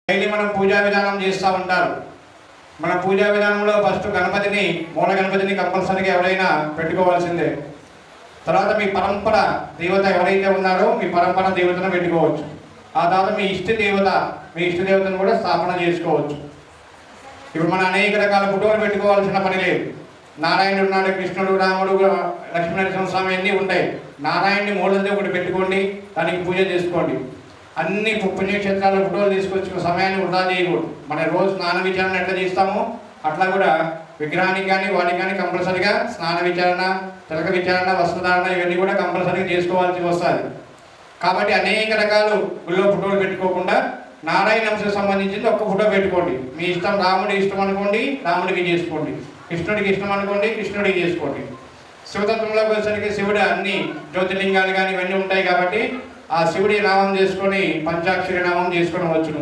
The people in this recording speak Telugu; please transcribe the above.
డైలీ మనం పూజా విధానం చేస్తూ ఉంటారు. మన పూజా విధానంలో ఫస్ట్ గణపతిని, మూల గణపతిని కంపల్సరీగా ఎవరైనా పెట్టుకోవాల్సిందే. తర్వాత మీ పరంపర దేవత ఎవరైతే ఉన్నారో మీ పరంపర దేవతను పెట్టుకోవచ్చు. ఆ తర్వాత మీ ఇష్టదేవతను కూడా స్థాపన చేసుకోవచ్చు. ఇప్పుడు మన అనేక రకాల ఫోటోలు పెట్టుకోవాల్సిన పని లేదు. నారాయణుడు ఉన్నాడు, కృష్ణుడు, రాముడు, లక్ష్మీనరసింహస్వామి అన్నీ ఉంటాయి. నారాయణుని మూలంతో ఒకటి పెట్టుకోండి, దానికి పూజ చేసుకోండి. అన్ని పుణ్యక్షేత్రాల ఫోటోలు తీసుకొచ్చిన సమయాన్ని వృధా చేయకూడదు. మన రోజు స్నాన విచారణ ఎట్లా చేస్తామో అట్లా కూడా విగ్రహానికి కానీ వాటికి కానీ కంపల్సరీగా స్నాన విచారణ, తిలక విచారణ, వస్త్రధారణ ఇవన్నీ కూడా కంపల్సరీగా చేసుకోవాల్సి వస్తుంది. కాబట్టి అనేక రకాలు గుళ్ళో ఫోటోలు పెట్టుకోకుండా నారాయణ అంశకు సంబంధించింది ఒక్క ఫోటో పెట్టుకోండి. మీ ఇష్టం, రాముడి ఇష్టం అనుకోండి, రాముడికి చేసుకోండి. కృష్ణుడికి ఇష్టం అనుకోండి, కృష్ణుడికి చేసుకోండి. శివతత్వంలోకి వచ్చేసరికి శివుడు అన్ని జ్యోతిర్లింగాలు కానీ ఇవన్నీ ఉంటాయి కాబట్టి ఆ శివుడి నామం చేసుకొని పంచాక్షరి నామం చేసుకొని వచ్చును.